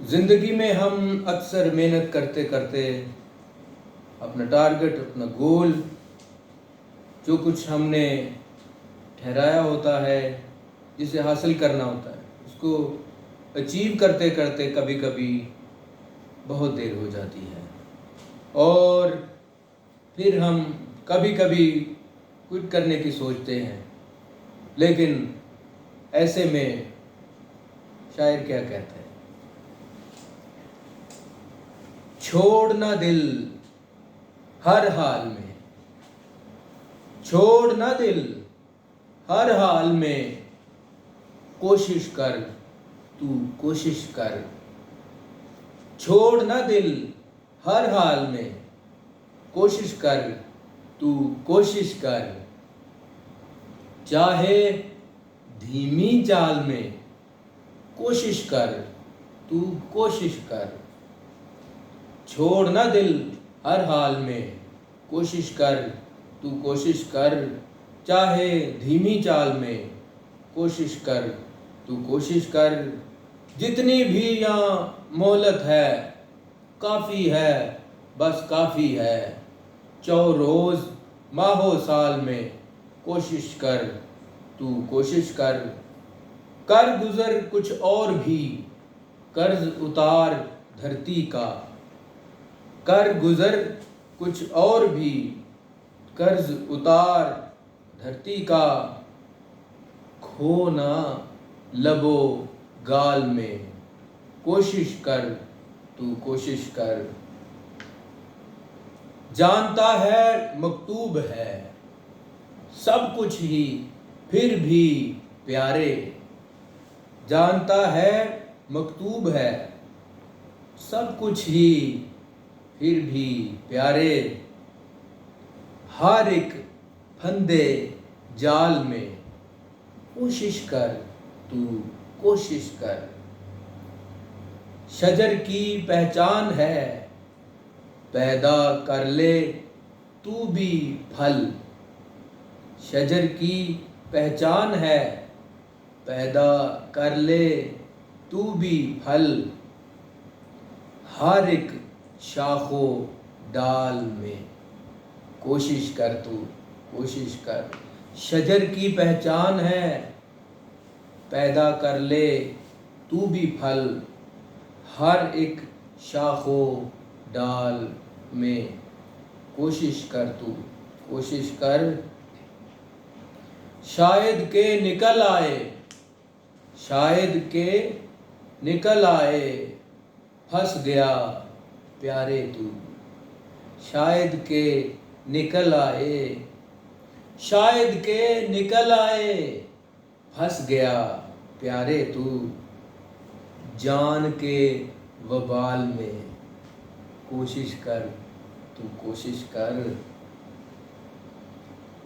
زندگی میں ہم اکثر محنت کرتے کرتے اپنا ٹارگٹ، اپنا گول، جو کچھ ہم نے ٹھہرایا ہوتا ہے، جسے حاصل کرنا ہوتا ہے، اس کو اچیو کرتے کرتے کبھی کبھی بہت دیر ہو جاتی ہے، اور پھر ہم کبھی کبھی کوئٹ کرنے کی سوچتے ہیں۔ لیکن ایسے میں شاعر کیا کہتا ہے؟ چھوڑنا دل ہر حال میں، چھوڑنا دل ہر حال میں، کوشش کر تو کوشش کر۔ چھوڑنا دل ہر حال میں، کوشش کر تو کوشش کر۔ چاہے دھیمی چال میں، کوشش کر تو کوشش کر۔ چھوڑنا دل ہر حال میں، کوشش کر تو کوشش کر۔ چاہے دھیمی چال میں، کوشش کر تو کوشش کر۔ جتنی بھی یہاں مہلت ہے، کافی ہے بس کافی ہے۔ چو روز ماہ و سال میں، کوشش کر تو کوشش کر۔ کر گزر کچھ اور بھی، قرض اتار دھرتی کا۔ کر گزر کچھ اور بھی، قرض اتار دھرتی کا۔ کھو نہ لب و گال میں، کوشش کر تو کوشش کر۔ جانتا ہے مکتوب ہے سب کچھ ہی، پھر بھی پیارے۔ جانتا ہے مکتوب ہے سب کچھ ہی، پھر بھی پیارے۔ ہر ایک پھندے جال میں، کوشش کر تو کوشش کر۔ شجر کی پہچان ہے، پیدا کر لے تو بھی پھل۔ شجر کی پہچان ہے، پیدا کر لے تو بھی پھل۔ ہر ایک شاخ و ڈال میں، کوشش کر تو کوشش کر۔ شجر کی پہچان ہے، پیدا کر لے تو بھی پھل۔ ہر ایک شاخ و ڈال میں، کوشش کر تو کوشش کر۔ شاید کہ نکل آئے، شاید کہ نکل آئے، پھنس گیا پیارے تو۔ شاید کہ نکل آئے، شاید کہ نکل آئے، پھنس گیا پیارے تو۔ جان کے وبال میں، کوشش کر تو کوشش کر۔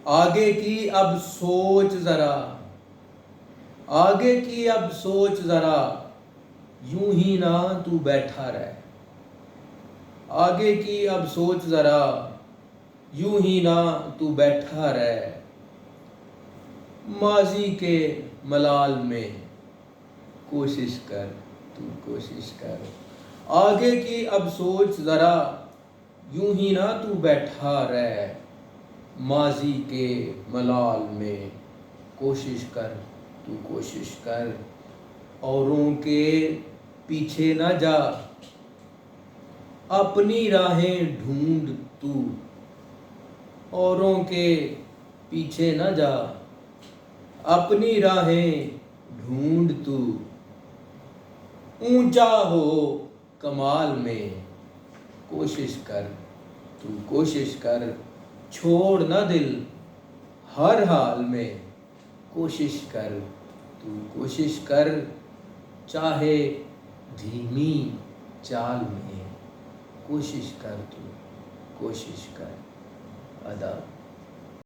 آگے کی اب سوچ ذرا، آگے کی اب سوچ ذرا، یوں ہی نہ تو بیٹھا رہ۔ آگے کی اب سوچ ذرا، یوں ہی نہ تو بیٹھا رہ۔ ماضی کے ملال میں، کوشش کر تو کوشش کر۔ آگے کی اب سوچ ذرا، یوں ہی نہ تو بیٹھا رہ۔ ماضی کے ملال میں، کوشش کر تو کوشش کر۔ اوروں کے پیچھے نہ جا، اپنی راہیں ڈھونڈ تو۔ اوروں کے پیچھے نہ جا، اپنی راہیں ڈھونڈ تو۔ اونچا ہو کمال میں، کوشش کر تو کوشش کر۔ چھوڑ نہ دل ہر حال میں، کوشش کر تو کوشش کر۔ چاہے دھیمی چال میں، کوشش کر تو کوشش کر۔ آداب۔